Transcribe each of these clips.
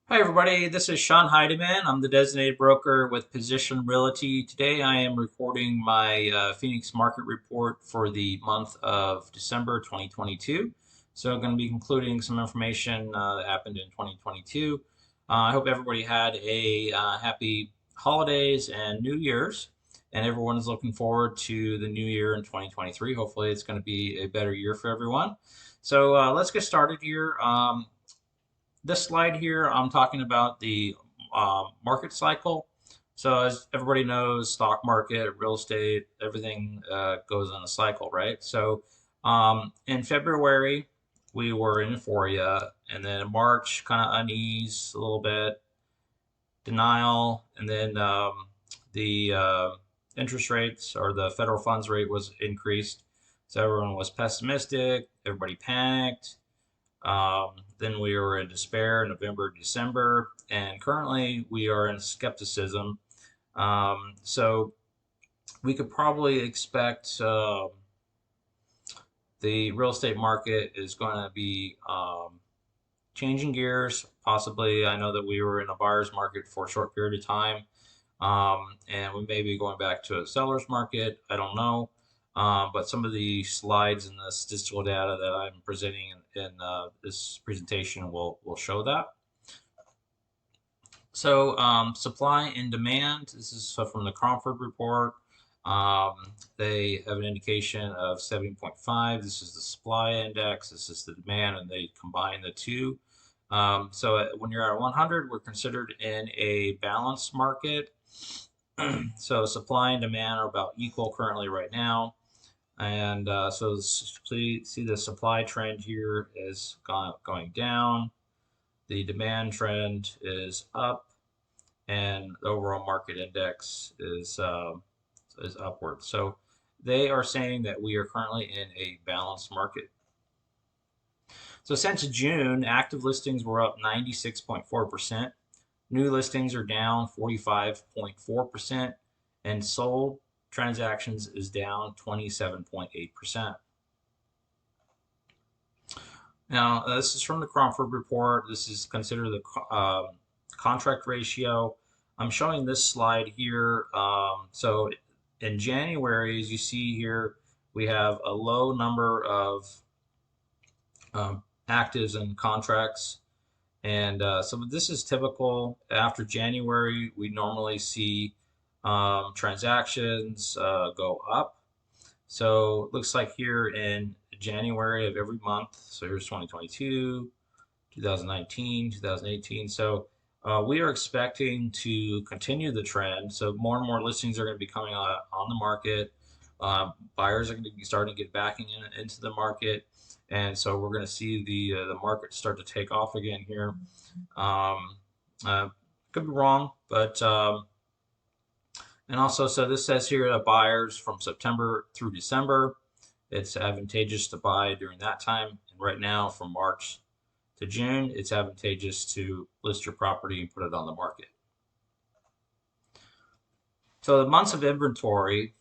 Hi, everybody. This is Sean Heidemann. I'm the designated broker with Position Realty. Today, I am recording my Phoenix market report for the month of December 2022. So, I'm going to be including some information that happened in 2022. I hope everybody had a happy holidays and New Year's, and everyone is looking forward to the new year in 2023. Hopefully, it's going to be a better year for everyone. So, let's get started here. This slide here, I'm talking about the market cycle. So as everybody knows, stock market, real estate, everything goes in a cycle, right? So in February, we were in euphoria, and then in March, kind of unease a little bit, denial, and then the interest rates or the federal funds rate was increased. So everyone was pessimistic, everybody panicked. Then we were in despair in November, December, and currently we are in skepticism. So we could probably expect the real estate market is going to be changing gears. Possibly, I know that we were in a buyer's market for a short period of time, and we may be going back to a seller's market. I don't know. But some of the slides and the statistical data that I'm presenting in this presentation will show that. So supply and demand, this is from the Cromford report. They have an indication of 70.5. This is the supply index. This is the demand, and they combine the two. So when you're at 100, we're considered in a balanced market. So supply and demand are about equal currently right now. And so see the supply trend here is going down. The demand trend is up, and the overall market index is upward. So they are saying that we are currently in a balanced market. So since June, active listings were up 96.4%. New listings are down 45.4%, and sold transactions is down 27.8%. Now, this is from the Cromford report. This is considered the contract ratio. I'm showing this slide here. So in January, as you see here, we have a low number of actives and contracts. And so this is typical. After January, we normally see transactions go up. So it looks like here in January of every month, so here's 2022, 2019, 2018. So we are expecting to continue the trend. So more and more listings are going to be coming on the market. Buyers are going to be starting to get backing into the market. And so we're going to see the market start to take off again here. Um, uh, could be wrong, but and also, so this says here that buyers from September through December, it's advantageous to buy during that time. And right now, from March to June, it's advantageous to list your property and put it on the market. So the months of inventory,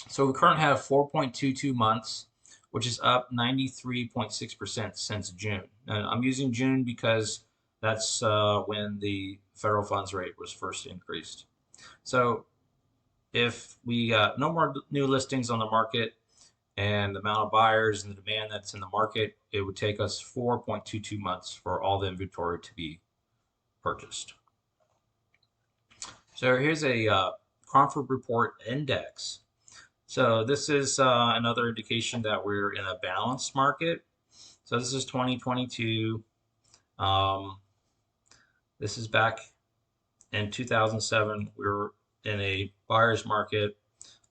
so we currently have 4.22 months, which is up 93.6% since June. And I'm using June because that's when the federal funds rate was first increased. So if we got no more new listings on the market and the amount of buyers and the demand that's in the market, it would take us 4.22 months for all the inventory to be purchased. So here's a Cromford Report index. So this is another indication that we're in a balanced market. So this is 2022. Um, this is back in 2007. We were in a buyer's market.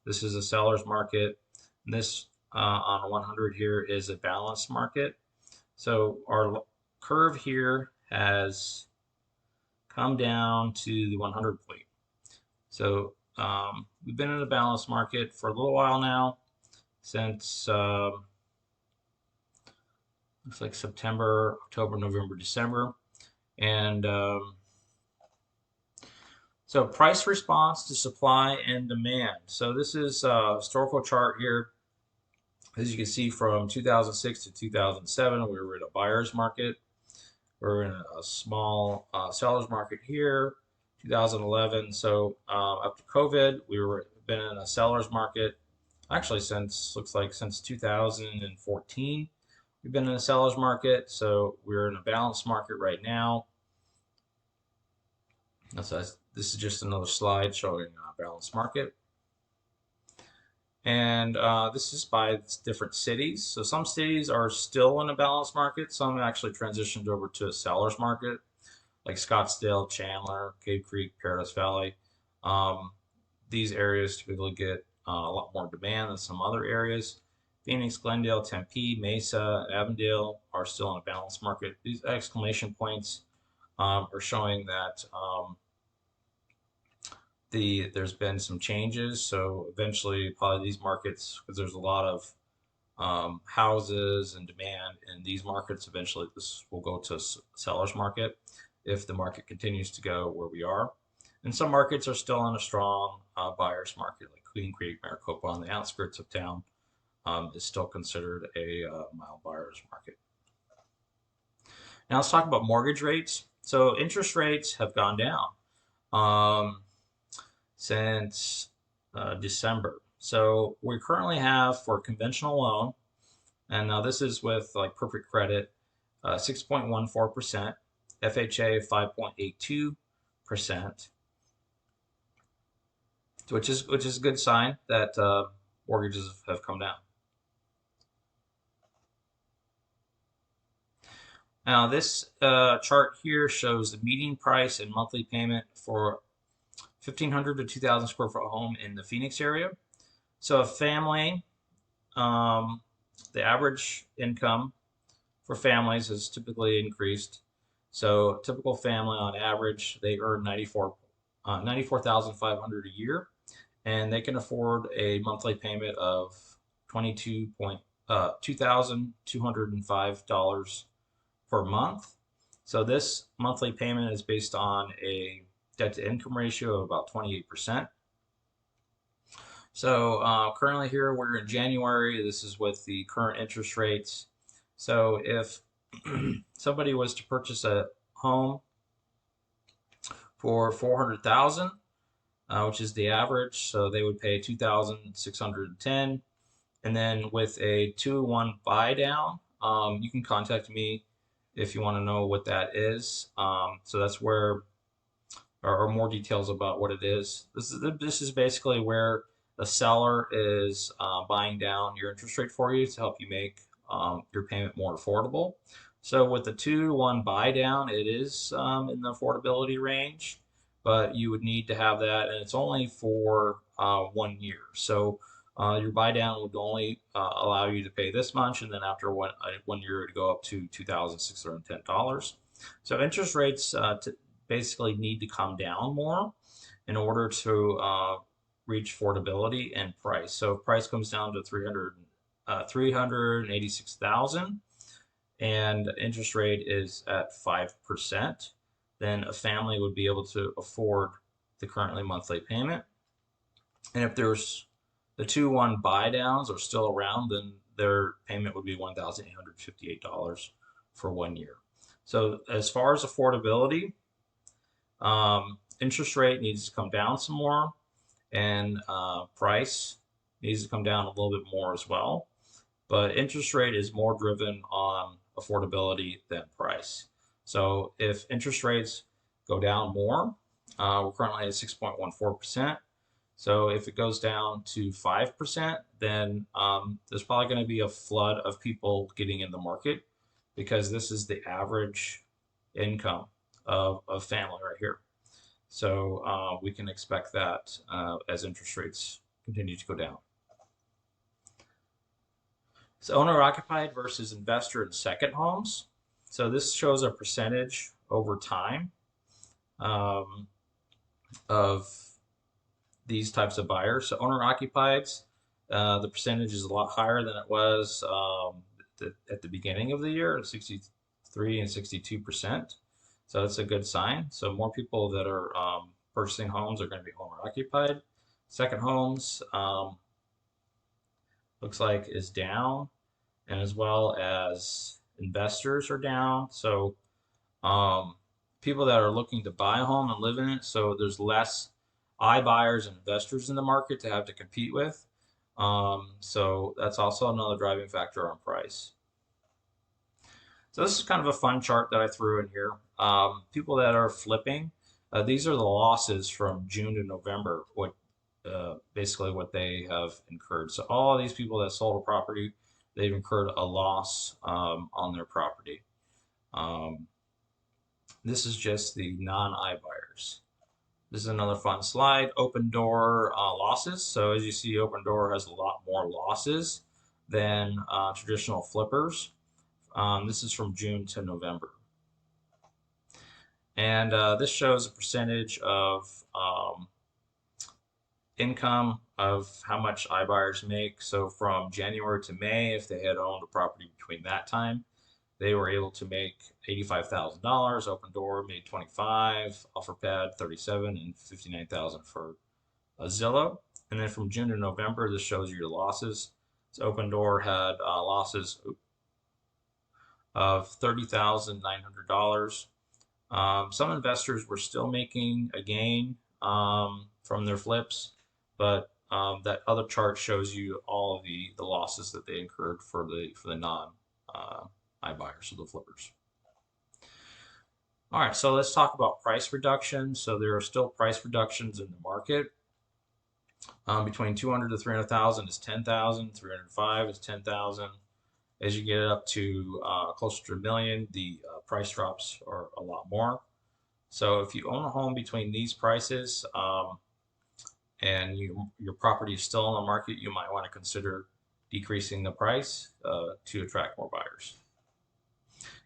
This is a seller's market. And this on 100 here is a balanced market. So our curve here has come down to the 100 point. So we've been in a balanced market for a little while now, since looks like September, October, November, December. And so price response to supply and demand. So this is a historical chart here. As you can see, from 2006 to 2007, we were in a buyer's market. We're in a small seller's market here, 2011. So after COVID, we were been in a seller's market actually since looks like since 2014. We've been in a seller's market, so we're in a balanced market right now. This is just another slide showing a balanced market. And this is by different cities. So some cities are still in a balanced market. Some actually transitioned over to a seller's market, like Scottsdale, Chandler, Cave Creek, Paradise Valley. Um, these areas typically get a lot more demand than some other areas. Phoenix, Glendale, Tempe, Mesa, Avondale are still in a balanced market. These exclamation points are showing that there's been some changes. So eventually, probably these markets, because there's a lot of houses and demand in these markets, eventually this will go to seller's market if the market continues to go where we are. And some markets are still in a strong buyer's market, like Queen Creek, Maricopa on the outskirts of town is still considered a mild buyer's market. Now let's talk about mortgage rates. So interest rates have gone down um, since December. So we currently have for a conventional loan, and now this is with like perfect credit, 6.14%, FHA 5.82%, which is a good sign that mortgages have come down. Now this chart here shows the median price and monthly payment for 1,500 to 2,000 square foot home in the Phoenix area. So a family, um, the average income for families has typically increased. So a typical family on average, they earn 94,500 a year, and they can afford a monthly payment of 2,205 dollars per month. So this monthly payment is based on a debt to income ratio of about 28%. So currently here we're in January. This is with the current interest rates. So if somebody was to purchase a home for 400,000, which is the average, so they would pay 2,610, and then with a 2-1 buy down, you can contact me if you want to know what that is. So that's where or more details about what it is. This is basically where the seller is buying down your interest rate for you to help you make your payment more affordable. So with the 2-1 buy down, it is in the affordability range, but you would need to have that, and it's only for 1 year. So your buy down would only allow you to pay this much, and then after 1 year, it would go up to $2,610. So interest rates basically need to come down more in order to reach affordability and price. So if price comes down to 386,000 and interest rate is at 5%, then a family would be able to afford the currently monthly payment. And if there's the 2-1 buy downs are still around, then their payment would be $1,858 for 1 year. So as far as affordability, interest rate needs to come down some more, and price needs to come down a little bit more as well. But interest rate is more driven on affordability than price. So if interest rates go down more, we're currently at 6.14%. So if it goes down to 5%, then there's probably going to be a flood of people getting in the market because this is the average income of a family right here. So we can expect that as interest rates continue to go down. So owner occupied versus investor and second homes. So this shows a percentage over time um, of these types of buyers. So owner occupieds, the percentage is a lot higher than it was at the beginning of the year, 63 and 62%. So that's a good sign. So more people that are purchasing homes are going to be owner occupied. Second homes looks like is down, and as well as investors are down. So Um, People that are looking to buy a home and live in it, so there's less iBuyers and investors in the market to have to compete with. So that's also another driving factor on price. So this is kind of a fun chart that I threw in here. People that are flipping, these are the losses from June to November, what basically what they have incurred. So all of these people that sold a property, they've incurred a loss on their property. Um, this is just the non-iBuyers. This is another fun slide. Open door losses. So as you see, Open Door has a lot more losses than traditional flippers. This is from June to November. And this shows a percentage of income of how much iBuyers make. So from January to May, if they had owned a property between that time, they were able to make $85,000. Open Door made 25, OfferPad 37, and 59,000 for Zillow. And then from June to November, this shows you your losses. So Open Door had losses of $30,900. Some investors were still making a gain from their flips, but that other chart shows you all of the losses that they incurred for the non iBuyers, so the flippers. All right, so let's talk about price reductions. So there are still price reductions in the market. Between 200 to 300,000 is 10,000, 305 is 10,000. As you get it up to closer to a million, the price drops are a lot more. So if you own a home between these prices and your property is still on the market, you might want to consider decreasing the price to attract more buyers.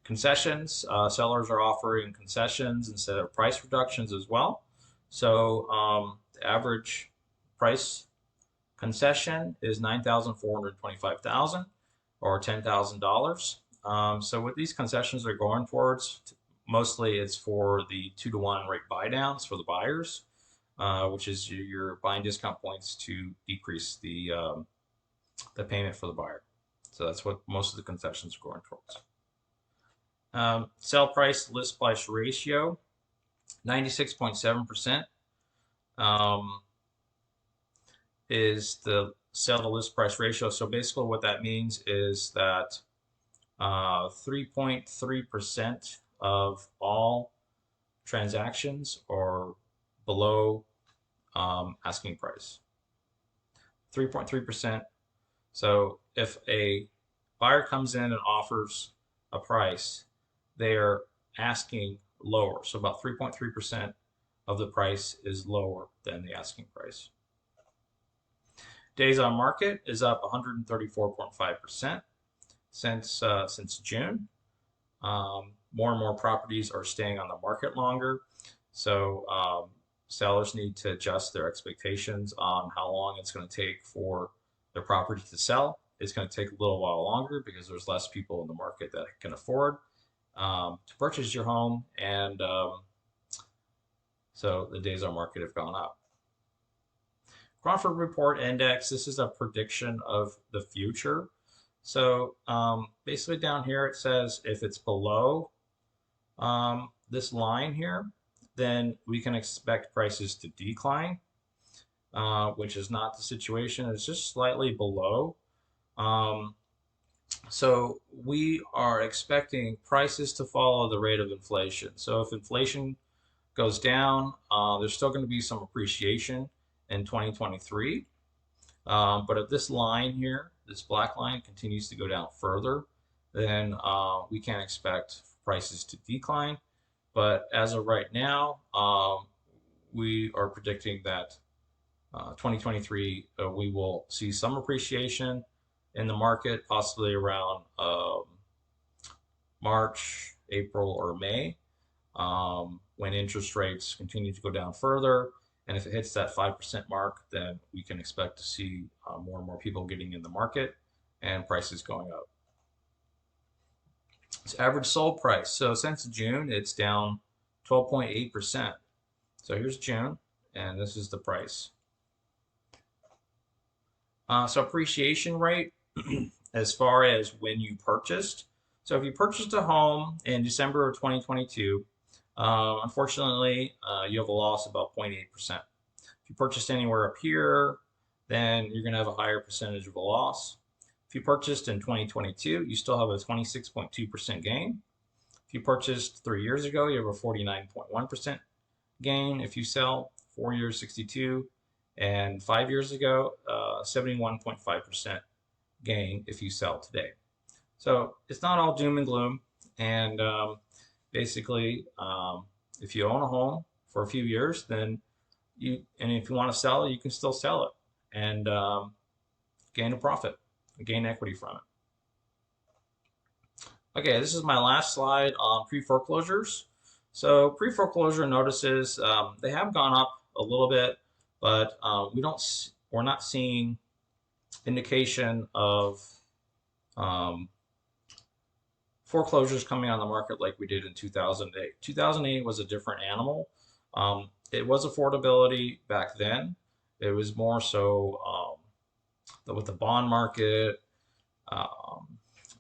Concessions, sellers are offering concessions instead of price reductions as well. So the average price concession is 9,425,000 or $10,000. So what these concessions are going towards, mostly it's for the 2-to-1 rate buy downs for the buyers, which is your buying discount points to decrease the payment for the buyer. So that's what most of the concessions are going towards. Sell price list price ratio, 96.7%. Is the sell to list price ratio. So basically what that means is that 3.3% of all transactions are below asking price. 3.3%. So if a buyer comes in and offers a price, they are asking lower. So about 3.3% of the price is lower than the asking price. Days on market is up 134.5% since June. More and more properties are staying on the market longer, so sellers need to adjust their expectations on how long it's going to take for their property to sell. It's going to take a little while longer because there's less people in the market that can afford to purchase your home, and so the days on market have gone up. Crawford Report Index, this is a prediction of the future. So basically down here it says if it's below this line here, then we can expect prices to decline, which is not the situation. It's just slightly below. So we are expecting prices to follow the rate of inflation. So if inflation goes down, there's still going to be some appreciation in 2023. But if this line here, this black line, continues to go down further, then we can expect prices to decline. But as of right now, we are predicting that 2023 we will see some appreciation in the market, possibly around March, April, or May, when interest rates continue to go down further. And if it hits that 5% mark, then we can expect to see more and more people getting in the market and prices going up. It's average sold price. So since June, it's down 12.8%. So here's June, and this is the price. So appreciation rate, as far as when you purchased. So if you purchased a home in December of 2022, unfortunately, you have a loss of about 0.8%. If you purchased anywhere up here, then you're going to have a higher percentage of a loss. If you purchased in 2022, you still have a 26.2% gain. If you purchased 3 years ago, you have a 49.1% gain. If you sell 4 years, 62, and 5 years ago, 71.5% gain if you sell today. So it's not all doom and gloom. And basically, if you own a home for a few years, then if you want to sell it, you can still sell it and gain a profit, gain equity from it. Okay, this is my last slide on pre-foreclosures. So pre-foreclosure notices, they have gone up a little bit, but we're not seeing indication of foreclosures coming on the market like we did in 2008. 2008 was a different animal. It was affordability back then. It was more so with the bond market,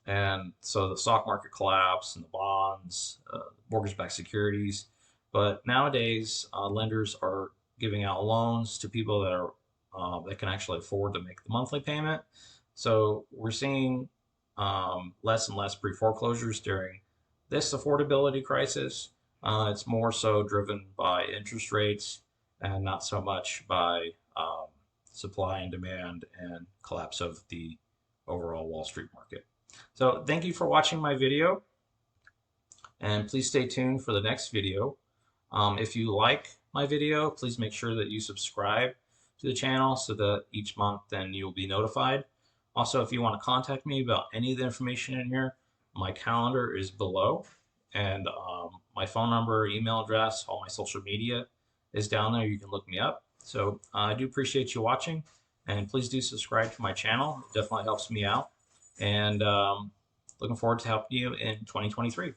and so the stock market collapsed and the bonds, mortgage-backed securities. But nowadays, lenders are giving out loans to people that can actually afford to make the monthly payment. So we're seeing less and less pre-foreclosures during this affordability crisis. It's more so driven by interest rates and not so much by supply and demand and collapse of the overall Wall Street market. So thank you for watching my video, and please stay tuned for the next video. If you like my video, please make sure that you subscribe to the channel so that each month then you'll be notified. Also, if you want to contact me about any of the information in here, my calendar is below, and my phone number, email address, all my social media is down there. You can look me up. So I do appreciate you watching, and please do subscribe to my channel. It definitely helps me out, and looking forward to helping you in 2023.